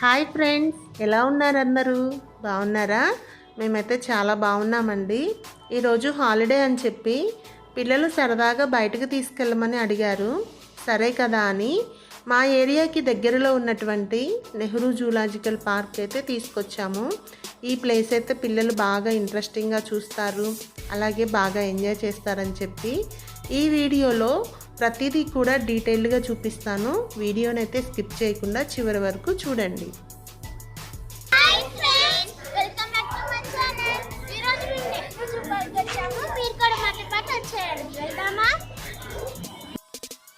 Hi friends, ఎలా ఉన్నారు అందరూ? బాగున్నారా? మేమైతే చాలా బాగున్నామండి. ఈరోజు హాలిడే అని చెప్పి పిల్లలు సరదాగా బయటకు తీసుకెళ్ళమని అడిగారు. సరే కదా అని మా ఏరియాకి దగ్గరలో ఉన్నటువంటి నెహ్రూ జూలాజికల్ పార్క్ అయితే తీసుకొచ్చాము. ఈ ప్లేస్ అయితే పిల్లలు బాగా ఇంట్రెస్టింగ్గా చూస్తారు, అలాగే బాగా ఎంజాయ్ చేస్తారని చెప్పి ఈ వీడియోలో ప్రతిదీ కూడా డీటెయిల్డ్గా చూపిస్తాను. వీడియోనైతే స్కిప్ చేయకుండా చివరి వరకు చూడండి.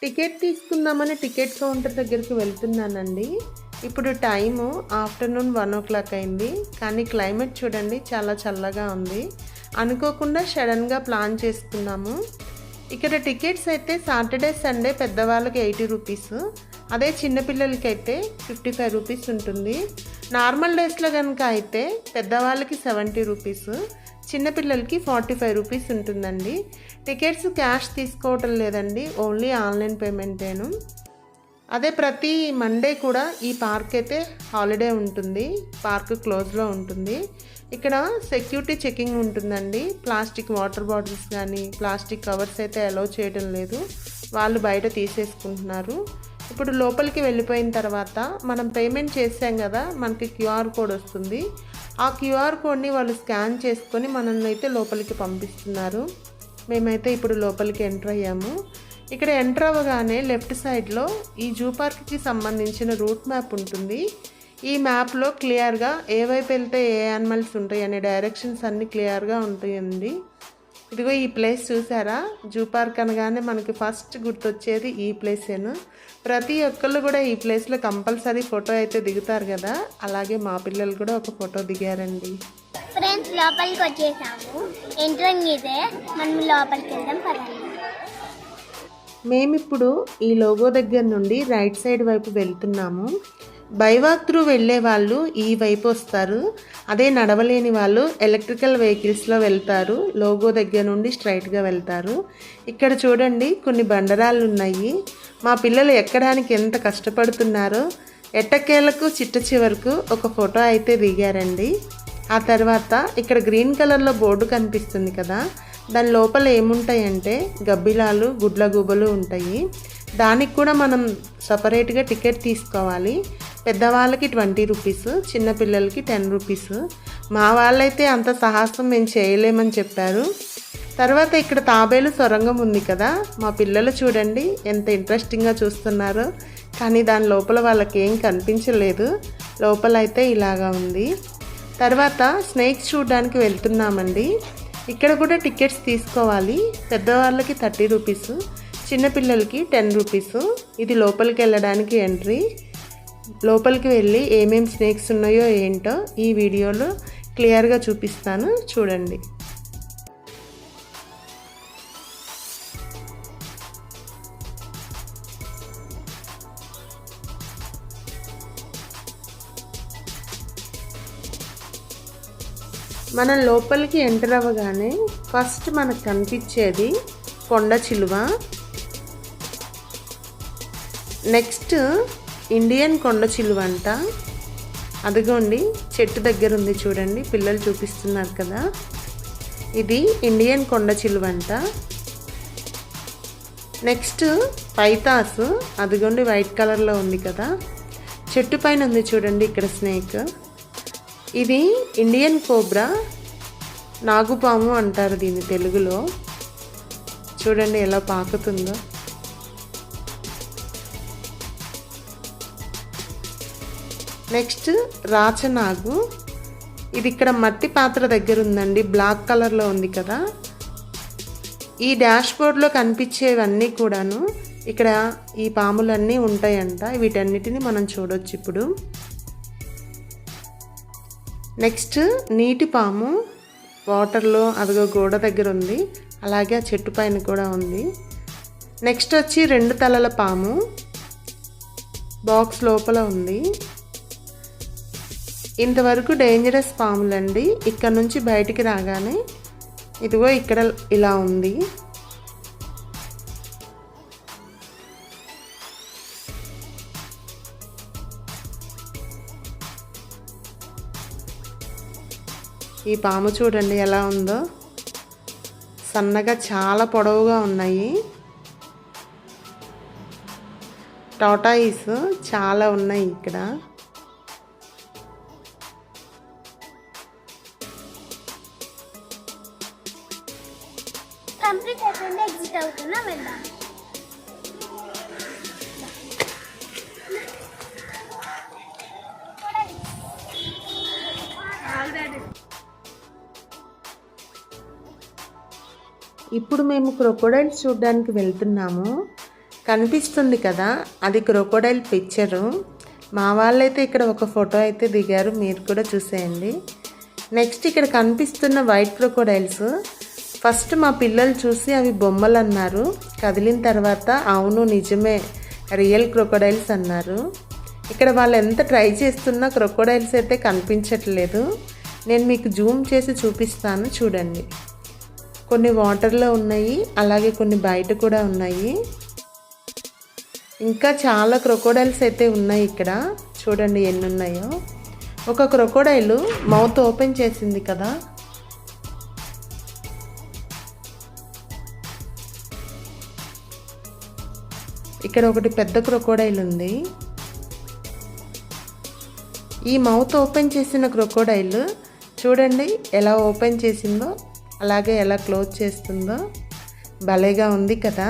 టికెట్ తీసుకుందామని టికెట్ కౌంటర్ దగ్గరికి వెళ్తున్నానండి. ఇప్పుడు టైము ఆఫ్టర్నూన్ 1 o'clock అయింది, కానీ క్లైమేట్ చూడండి చాలా చల్లగా ఉంది. అనుకోకుండా సడన్గా ప్లాన్ చేసుకున్నాము. ఇక్కడ టికెట్స్ అయితే సాటర్డే సండే పెద్దవాళ్ళకి 80 రూపీస్, అదే చిన్నపిల్లలకి అయితే 55 రూపీస్ ఉంటుంది. నార్మల్ డేస్లో కనుక అయితే పెద్దవాళ్ళకి 70 రూపీస్, చిన్నపిల్లలకి 45 రూపీస్ ఉంటుందండి. టికెట్స్ క్యాష్ తీసుకోవటం లేదండి, ఓన్లీ ఆన్లైన్ పేమెంటేను. అదే ప్రతి మండే కూడా ఈ పార్క్ అయితే హాలిడే ఉంటుంది, పార్క్ క్లోజ్లో ఉంటుంది. ఇక్కడ సెక్యూరిటీ చెకింగ్ ఉంటుందండి. ప్లాస్టిక్ వాటర్ బాటిల్స్ కానీ ప్లాస్టిక్ కవర్స్ అయితే అలౌ చేయడం లేదు, వాళ్ళు బయట తీసేసుకుంటున్నారు. ఇప్పుడు లోపలికి వెళ్ళిపోయిన తర్వాత మనం పేమెంట్ చేసాం కదా, మనకి క్యూఆర్ కోడ్ వస్తుంది. ఆ క్యూఆర్ కోడ్ని వాళ్ళు స్కాన్ చేసుకొని మనల్ని అయితే లోపలికి పంపిస్తున్నారు. మేమైతే ఇప్పుడు లోపలికి ఎంటర్ అయ్యాము. ఇక్కడ ఎంటర్ అవ్వగానే లెఫ్ట్ సైడ్లో ఈ జూ పార్క్కి సంబంధించిన రూట్ మ్యాప్ ఉంటుంది. ఈ మ్యాప్లో క్లియర్గా ఏ వైపు వెళ్తే ఏ యానిమల్స్ ఉంటాయి అనే డైరెక్షన్స్ అన్నీ క్లియర్గా ఉంటాయండి. ఇదిగో ఈ ప్లేస్ చూసారా? జూ పార్క్ అనగానే మనకి ఫస్ట్ గుర్తొచ్చేది ఈ ప్లేసేను. ప్రతి ఒక్కళ్ళు కూడా ఈ ప్లేస్లో కంపల్సరీ ఫోటో అయితే దిగుతారు కదా, అలాగే మా పిల్లలు కూడా ఒక ఫోటో దిగారండి. ఫ్రెండ్స్, లోపలికి వచ్చేసాము. ఎంట్రింగ్ ఇదే, మనం లోపలికి వెళ్దాం పదండి. మేమిప్పుడు ఈ లోగో దగ్గర నుండి రైట్ సైడ్ వైపు వెళ్తున్నాము. బైవాక్ త్రూ వెళ్ళే వాళ్ళు ఈ వైపు వస్తారు, అదే నడవలేని వాళ్ళు ఎలక్ట్రికల్ వెహికల్స్లో వెళ్తారు. లోగో దగ్గర నుండి స్ట్రైట్గా వెళ్తారు. ఇక్కడ చూడండి కొన్ని బండరాళ్ళు ఉన్నాయి. మా పిల్లలు ఎక్కడానికి ఎంత కష్టపడుతున్నారో. ఎట్టకేలకు చిట్ట చివరకు ఒక ఫోటో అయితే దిగారండి. ఆ తర్వాత ఇక్కడ గ్రీన్ కలర్లో బోర్డు కనిపిస్తుంది కదా, దాని లోపల ఏముంటాయంటే గబ్బిలాలు, గుడ్ల గుబలు ఉంటాయి. దానికి కూడా మనం సపరేట్గా టికెట్ తీసుకోవాలి. పెద్దవాళ్ళకి 20 రూపీస్, చిన్నపిల్లలకి 10 రూపీస్. మా వాళ్ళైతే అంత సాహసం మేము చేయలేమని చెప్పారు. తర్వాత ఇక్కడ తాబేలు సొరంగం ఉంది కదా, మా పిల్లలు చూడండి ఎంత ఇంట్రెస్టింగ్గా చూస్తున్నారో. కానీ దాని లోపల వాళ్ళకి ఏం కనిపించలేదు, లోపల అయితే ఇలాగా ఉంది. తర్వాత స్నేక్స్ చూడడానికి వెళ్తున్నామండి. ఇక్కడ కూడా టికెట్స్ తీసుకోవాలి. పెద్దవాళ్ళకి 30 రూపీస్, చిన్నపిల్లలకి 10 రూపీస్. ఇది లోపలికి వెళ్ళడానికి ఎంట్రీ. లోపలికి వెళ్ళి ఏమేమి స్నేక్స్ ఉన్నాయో ఏంటో ఈ వీడియోలో క్లియర్గా చూపిస్తాను, చూడండి. మనం లోపలికి ఎంటర్ అవ్వగానే ఫస్ట్ మనకు కనిపించేది కొండ చిలువ. నెక్స్ట్ ఇండియన్ కొండ చిలువ అంట. అదిగోండి చెట్టు దగ్గర ఉంది చూడండి, పిల్లలు చూపిస్తున్నారు కదా, ఇది ఇండియన్ కొండ చిలువ అంట. నెక్స్ట్ పైతాస్, అదిగోండి వైట్ కలర్లో ఉంది కదా, చెట్టు పైన ఉంది చూడండి ఇక్కడ స్నేక్. ఇది ఇండియన్ కోబ్రా, నాగుపాము అంటారు దీన్ని తెలుగులో. చూడండి ఎలా పాకుతుందో. నెక్స్ట్ రాచనాగు, ఇది ఇక్కడ మట్టి పాత్ర దగ్గర ఉందండి, బ్లాక్ కలర్లో ఉంది కదా. ఈ డాష్ బోర్డ్లో కనిపించేవన్నీ కూడాను ఇక్కడ ఈ పాములన్నీ ఉంటాయంట. వీటన్నిటిని మనం చూడొచ్చు ఇప్పుడు. నెక్స్ట్ నీటి పాము వాటర్లో, అదిగో గోడ దగ్గర ఉంది, అలాగే ఆ చెట్టు పైన కూడా ఉంది. నెక్స్ట్ వచ్చి 2 తలల పాము, బాక్స్ లోపల ఉంది. ఇంతవరకు డేంజరస్ పాములండి. ఇక్కడ నుంచి బయటికి రాగానే ఇదిగో ఇక్కడ ఇలా ఉంది. ఈ పాము చూడండి ఎలా ఉందో, సన్నగా చాలా పొడవుగా ఉన్నాయి. టాటాయిస్ చాలా ఉన్నాయి ఇక్కడ. కంప్లీట్ అయిపోయింది, ఎగ్జిట్ అవుతున్నా, వెళ్దాం. ఇప్పుడు మేము క్రొకోడైల్స్ చూడడానికి వెళ్తున్నాము. కనిపిస్తుంది కదా, అది క్రొకోడైల్ పిక్చరు. మా వాళ్ళైతే ఇక్కడ ఒక ఫోటో అయితే దిగారు, మీరు కూడా చూసేయండి. నెక్స్ట్ ఇక్కడ కనిపిస్తున్న వైట్ క్రొకోడైల్స్ ఫస్ట్ మా పిల్లలు చూసి అవి బొమ్మలు అన్నారు. కదిలిన తర్వాత అవును నిజమే రియల్ క్రొకోడైల్స్ అన్నారు. ఇక్కడ వాళ్ళు ఎంత ట్రై చేస్తున్నా క్రొకోడైల్స్ అయితే కనిపించట్లేదు. నేను మీకు జూమ్ చేసి చూపిస్తాను చూడండి. కొన్ని వాటర్లో ఉన్నాయి, అలాగే కొన్ని బయట కూడా ఉన్నాయి. ఇంకా చాలా క్రొకోడైల్స్ అయితే ఉన్నాయి ఇక్కడ, చూడండి ఎన్ని ఉన్నాయో. ఒక క్రొకోడైల్ మౌత్ ఓపెన్ చేసింది కదా. ఇక్కడ ఒకటి పెద్ద క్రొకోడైల్ ఉంది. ఈ మౌత్ ఓపెన్ చేసిన క్రొకోడైల్ చూడండి ఎలా ఓపెన్ చేసిందో, అలాగే ఎలా క్లోజ్ చేస్తుందో. భలేగా ఉంది కదా.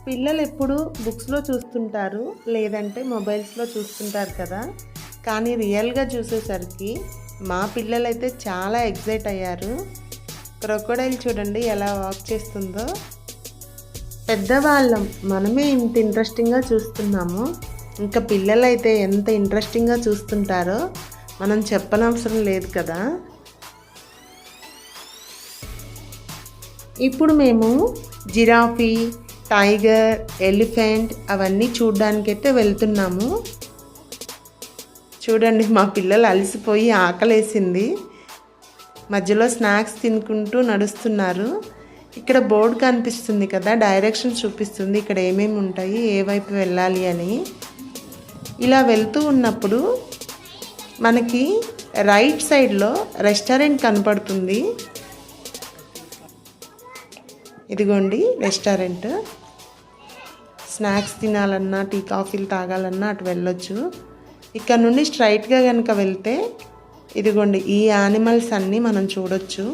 పిల్లలు ఎప్పుడు బుక్స్లో చూస్తుంటారు, లేదంటే మొబైల్స్లో చూస్తుంటారు కదా. కానీ రియల్గా చూసేసరికి మా పిల్లలైతే చాలా ఎక్సైట్ అయ్యారు. క్రొకోడైల్ చూడండి ఎలా వాక్ చేస్తుందో. పెద్దవాళ్ళం మనమే ఇంత ఇంట్రెస్టింగ్గా చూస్తున్నాము, ఇంకా పిల్లలైతే ఎంత ఇంట్రెస్టింగ్గా చూస్తుంటారో మనం చెప్పనవసరం లేదు కదా. ఇప్పుడు మేము జిరాఫీ, టైగర్, ఎలిఫెంట్ అవన్నీ చూడ్డానికైతే వెళ్తున్నాము. చూడండి మా పిల్లలు అలసిపోయి ఆకలేసింది, మధ్యలో స్నాక్స్ తినుకుంటూ నడుస్తున్నారు. ఇక్కడ బోర్డు కనిపిస్తుంది కదా, డైరెక్షన్ చూపిస్తుంది ఇక్కడ ఏమేమి ఉంటాయి, ఏ వైపు వెళ్ళాలి అని. ఇలా వెళ్తూ ఉన్నప్పుడు మనకి రైట్ సైడ్లో రెస్టారెంట్ కనపడుతుంది. ఇదిగోండి రెస్టారెంట్. స్నాక్స్ తినాలన్నా, టీ కాఫీలు తాగాలన్నా అటు వెళ్ళొచ్చు. ఇక్కడ నుండి స్ట్రైట్గా కనుక వెళ్తే ఇదిగోండి ఈ యానిమల్స్ అన్నీ మనం చూడొచ్చు.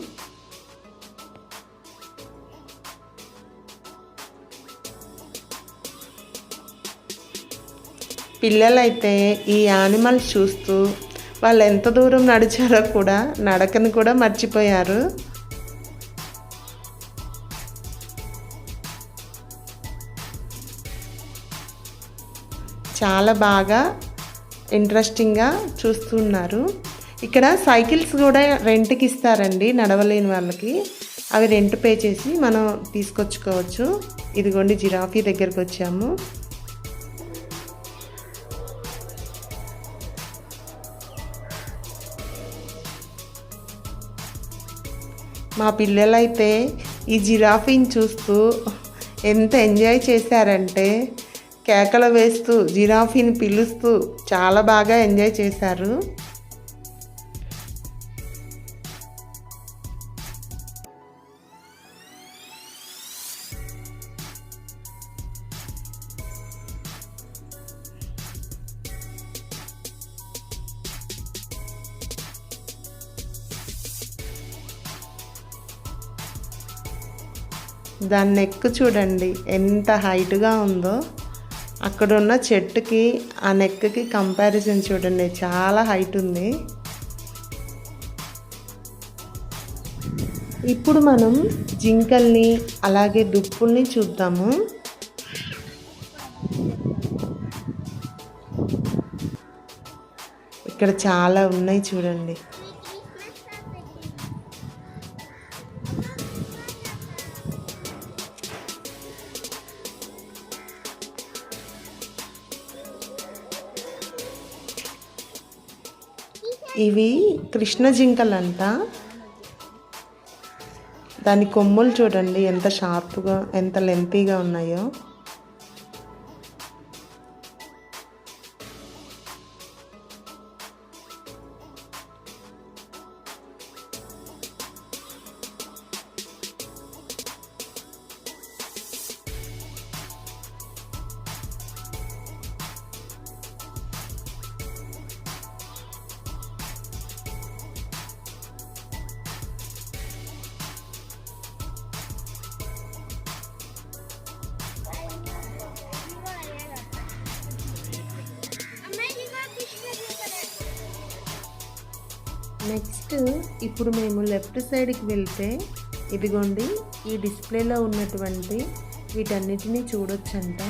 పిల్లలైతే ఈ యానిమల్స్ చూస్తూ వాళ్ళు ఎంత దూరం నడిచారో కూడా, నడకను కూడా మర్చిపోయారు. చాలా బాగా ఇంట్రెస్టింగ్గా చూస్తున్నారు. ఇక్కడ సైకిల్స్ కూడా రెంట్కి ఇస్తారండి నడవలేని వాళ్ళకి. అవి రెంట్ పే చేసి మనం తీసుకొచ్చుకోవచ్చు. ఇదిగోండి జిరాఫీ దగ్గరికి వచ్చాము. మా పిల్లలైతే ఈ జిరాఫీని చూస్తూ ఎంత ఎంజాయ్ చేశారంటే కేకలు వేస్తూ జిరాఫీని పిలుస్తూ చాలా బాగా ఎంజాయ్ చేశారు. దాని నెక్ చూడండి ఎంత హైట్గా ఉందో. అక్కడున్న చెట్టుకి ఆ నెక్కి కంపారిజన్ చూడండి, చాలా హైట్ ఉంది. ఇప్పుడు మనం జింకల్ని అలాగే దుప్పుల్ని చూద్దాము. ఇక్కడ చాలా ఉన్నాయి చూడండి. ఇవి కృష్ణ జింకలంట. దాని కొమ్ములు చూడండి ఎంత షార్ప్గా, ఎంత లెంతీగా ఉన్నాయో. నెక్స్ట్ ఇప్పుడు మేము లెఫ్ట్ సైడ్కి వెళ్తే ఇదిగోండి ఈ డిస్ప్లేలో ఉన్నటువంటి వీటన్నిటినీ చూడొచ్చంట.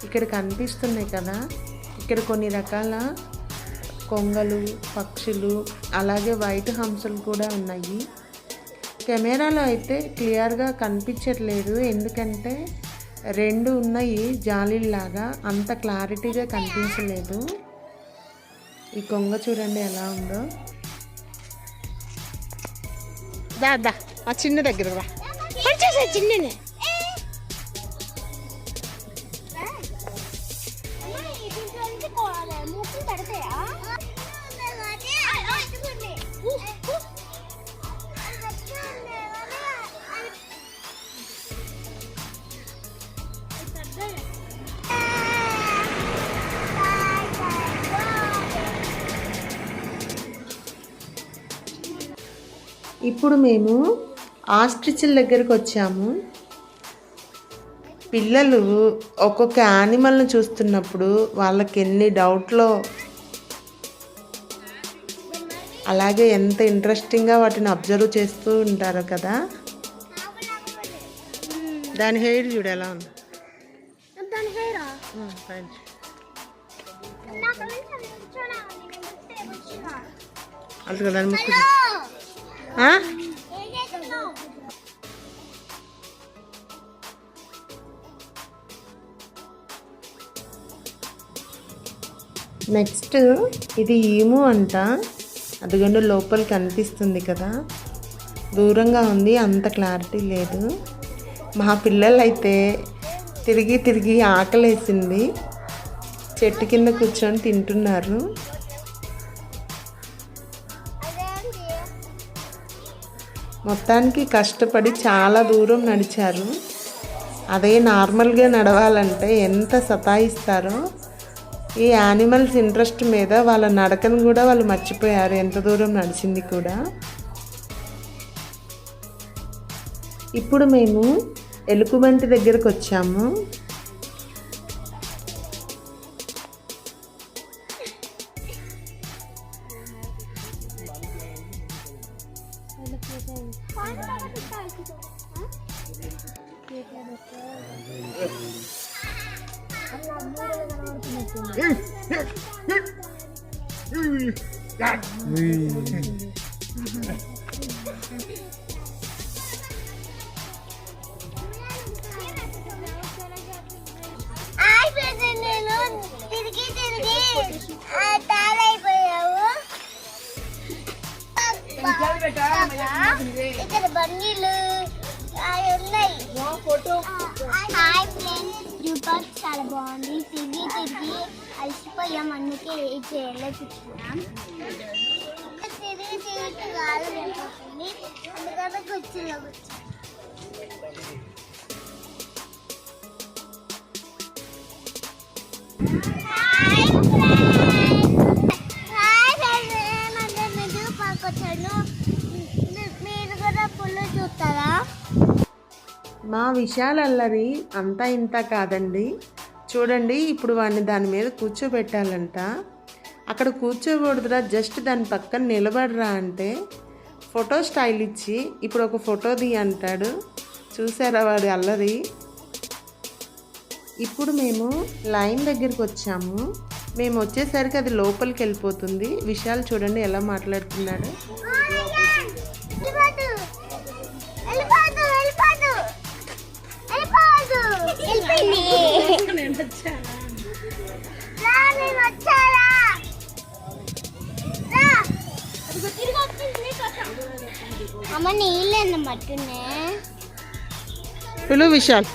ఇక్కడ కనిపిస్తున్నాయి కదా, ఇక్కడ కొన్ని రకాల కొంగలు, పక్షులు, అలాగే వైట్ హంసలు కూడా ఉన్నాయి. కెమెరాలో అయితే క్లియర్గా కనిపించట్లేదు, ఎందుకంటే రెండు ఉన్నాయి జాలీల్లాగా, అంత క్లారిటీగా కనిపించలేదు. ఈ కొంగ చూడండి ఎలా ఉందో. దా ఆ చిన్న దగ్గర రా, చిన్ననే. ఇప్పుడు మేము ఆస్ట్రిచ్ల దగ్గరికి వచ్చాము. పిల్లలు ఒక్కొక్క యానిమల్ని చూస్తున్నప్పుడు వాళ్ళకి ఎన్ని డౌట్లో, అలాగే ఎంత ఇంట్రెస్టింగ్గా వాటిని అబ్జర్వ్ చేస్తూ ఉంటారు కదా. దాని హెయిర్ చూడు ఎలా ఉంది. అది కదా దాని ముక్కు. నెక్స్ట్ ఇది ఈము అంట. అదిగోండి లోపల కనిపిస్తుంది కదా, దూరంగా ఉంది, అంత క్లారిటీ లేదు. మా పిల్లలు అయితే తిరిగి తిరిగి ఆకలేసింది, చెట్టు కింద కూర్చొని తింటున్నారు. మొత్తానికి కష్టపడి చాలా దూరం నడిచారు. అదే నార్మల్గా నడవాలంటే ఎంత సతాయిస్తారో. ఈ యానిమల్స్ ఇంట్రెస్ట్ మీద వాళ్ళ నడకను కూడా వాళ్ళు మర్చిపోయారు, ఎంత దూరం నడిచింది కూడా. ఇప్పుడు మేము ఎలుగుబంటి దగ్గరకు వచ్చాము. ఇక్కడ బండిలు ఉన్నాయి. హాయ్ ఫ్రెండ్స్, రూపాస్ చాలా బాగుంది. తిరిగి తిరిగి అలసిపోయాం, అందుకే ఈ చైర్లో కూర్చున్నాం. తిరిగి తిరిగి కాదు వెళ్ళిపోతుంది, అందుకని కుర్చీలో కూర్చున్నాం. మా విశాల్ అల్లరి అంతా ఇంత కాదండి. చూడండి, ఇప్పుడు వాడిని దాని మీద కూర్చోబెట్టాలంట. అక్కడ కూర్చోకూడదురా, జస్ట్ దాని పక్కన నిలబడరా అంటే ఫోటో స్టైల్ ఇచ్చి ఇప్పుడు ఒక ఫోటో అంటాడు. చూసారా వాడి అల్లరి. ఇప్పుడు మేము లైన్ దగ్గరికి వచ్చాము. మేము వచ్చేసరికి అది లోపలికి వెళ్ళిపోతుంది. విశాల్ చూడండి ఎలా మాట్లాడుతున్నాడు. అమ్మ నీళ్ళు మట్టునే పిలు విశాల్.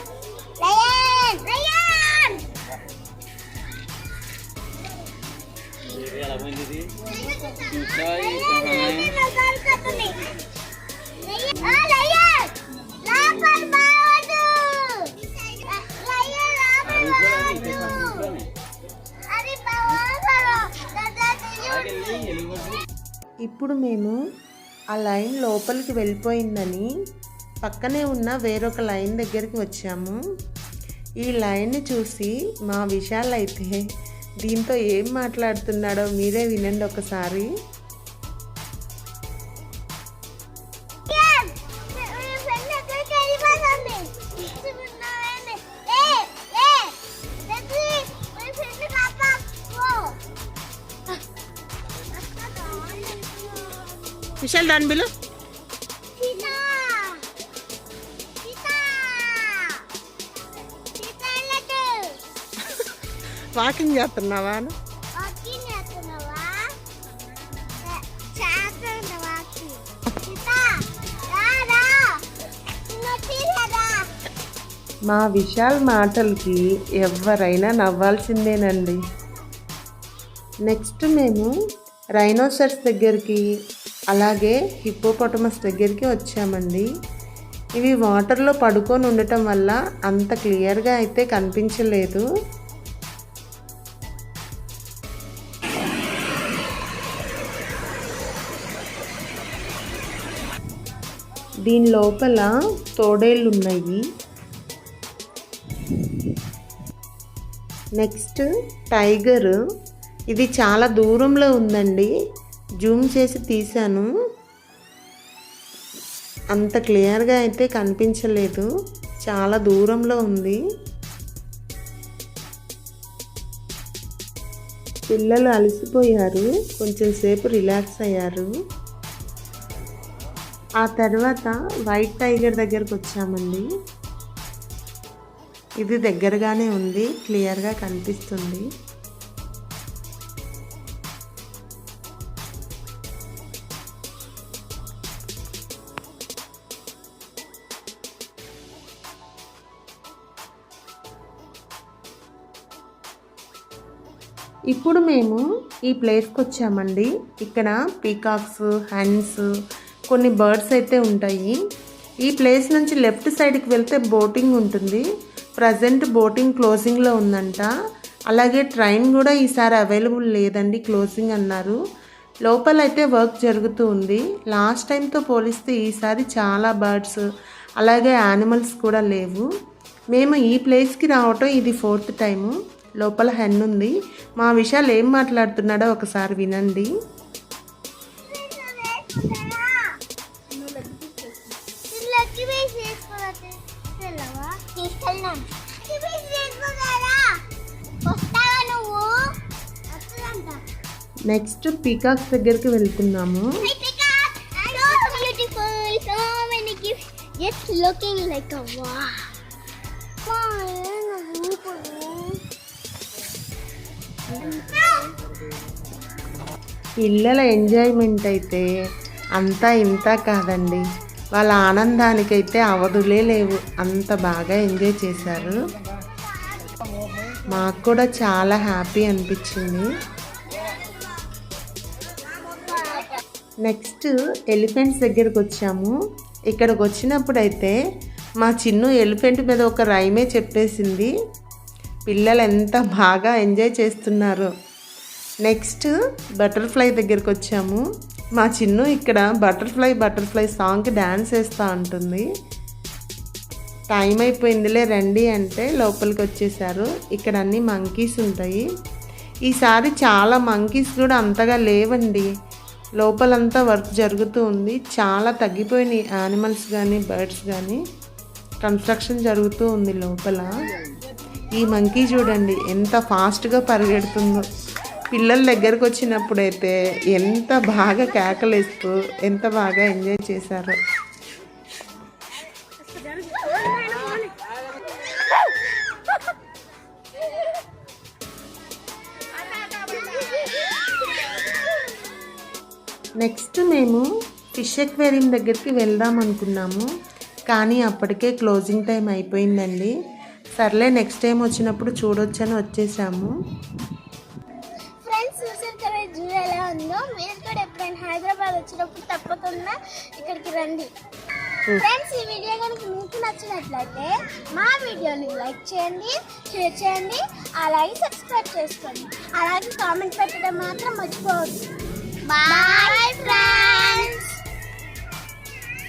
ఇప్పుడు మేము ఆ లైన్ లోపలికి వెళ్ళిపోయిందని పక్కనే ఉన్న వేరొక లైన్ దగ్గరికి వచ్చాము. ఈ లైన్ని చూసి మా విశాల్ అయితే దీంతో ఏం మాట్లాడుతున్నాడో మీరే వినండి ఒకసారి. విశాల్ దాని బిలు వాకింగ్ చేస్తున్నావా? మా విశాల్ మాటలకి ఎవరైనా నవ్వాల్సిందేనండి. నెక్స్ట్ మేము రైనోసర్స్ దగ్గరికి అలాగే హిప్పోపొటమస్ దగ్గరికి వచ్చామండి. ఇవి వాటర్లో పడుకొని ఉండటం వల్ల అంత క్లియర్గా అయితే కనిపించలేదు. దీని లోపల తోడేళ్ళు ఉన్నాయి. Next tiger. ఇది చాలా దూరంలో ఉందండి, జూమ్ చేసి తీశాను, అంత క్లియర్గా అయితే కనిపించలేదు, చాలా దూరంలో ఉంది. పిల్లలు అలసిపోయారు, కొంచెం సేపు రిలాక్స్ అయ్యారు. ఆ తర్వాత వైట్ టైగర్ దగ్గరకు వచ్చామండి. ఇది దగ్గరగానే ఉంది, క్లియర్గా కనిపిస్తుంది. ఇప్పుడు మేము ఈ ప్లేస్కి వచ్చామండి. ఇక్కడ పీకాక్స్, హన్స్, కొన్ని బర్డ్స్ అయితే ఉంటాయి. ఈ ప్లేస్ నుంచి లెఫ్ట్ సైడ్కి వెళ్తే బోటింగ్ ఉంటుంది. ప్రజెంట్ బోటింగ్ క్లోజింగ్లో ఉందంట. అలాగే ట్రైన్ కూడా ఈసారి అవైలబుల్ లేదండి, క్లోజింగ్ అన్నారు. లోపలైతే వర్క్ జరుగుతూ ఉంది. లాస్ట్ టైంతో పోలిస్తే ఈసారి చాలా బర్డ్స్ అలాగే యానిమల్స్ కూడా లేవు. మేము ఈ ప్లేస్కి రావటం ఇది 4th టైము. లోపల హెన్ ఉంది. మా విశాల్ ఏం మాట్లాడుతున్నాడో ఒకసారి వినండి. నెక్స్ట్ పీకాక్స్ దగ్గరికి వెళ్తున్నాము. పిల్లల ఎంజాయ్మెంట్ అయితే అంతా ఇంత కాదండి, వాళ్ళ ఆనందానికైతే అవధులే లేవు, అంత బాగా ఎంజాయ్ చేశారు. మాకు కూడా చాలా హ్యాపీ అనిపించింది. నెక్స్ట్ ఎలిఫెంట్స్ దగ్గరికి వచ్చాము. ఇక్కడికి వచ్చినప్పుడైతే మా చిన్ను ఎలిఫెంట్ మీద ఒక రైమే చెప్పేసింది. పిల్లలు ఎంత బాగా ఎంజాయ్ చేస్తున్నారు. నెక్స్ట్ బటర్ఫ్లై దగ్గరికి వచ్చాము. మా చిన్ను ఇక్కడ బటర్ఫ్లై సాంగ్కి డ్యాన్స్ వేస్తూ ఉంటుంది. టైం అయిపోయిందిలే రండి అంటే లోపలికి వచ్చేసారు. ఇక్కడ అన్ని మంకీస్ ఉంటాయి. ఈసారి చాలా మంకీస్ కూడా అంతగా లేవండి, లోపలంతా వర్క్ జరుగుతూ ఉంది. చాలా తగ్గిపోయినాయి యానిమల్స్ కానీ బర్డ్స్ కానీ, కన్స్ట్రక్షన్ జరుగుతూ ఉంది లోపల. ఈ మంకీ చూడండి ఎంత ఫాస్ట్గా పరిగెడుతుందో. పిల్లల దగ్గరకు వచ్చినప్పుడైతే ఎంత బాగా కేకలేస్తూ ఎంత బాగా ఎంజాయ్ చేశారో. నెక్స్ట్ మేము ఫిష్ ఎక్వేరియం దగ్గరికి వెళ్దాం అనుకున్నాము, కానీ అప్పటికే క్లోజింగ్ టైం అయిపోయిందండి. సర్లే నెక్స్ట్ టైం వచ్చినప్పుడు చూడొచ్చని వచ్చేసాము. ఫ్రెండ్స్ చూసారు కదా జూ ఎలా ఉందో. మీరు కూడా ఎప్పుడైనా హైదరాబాద్ వచ్చినప్పుడు తప్పకుండా ఇక్కడికి రండి. ఫ్రెండ్స్ ఈ వీడియో కనుక మీకు నచ్చినట్లయితే మా వీడియోని లైక్ చేయండి, షేర్ చేయండి, అలాగే సబ్స్క్రైబ్ చేసుకోండి. అలాగే కామెంట్ పెట్టడం మాత్రం మర్చిపోవద్దు. Bye friends.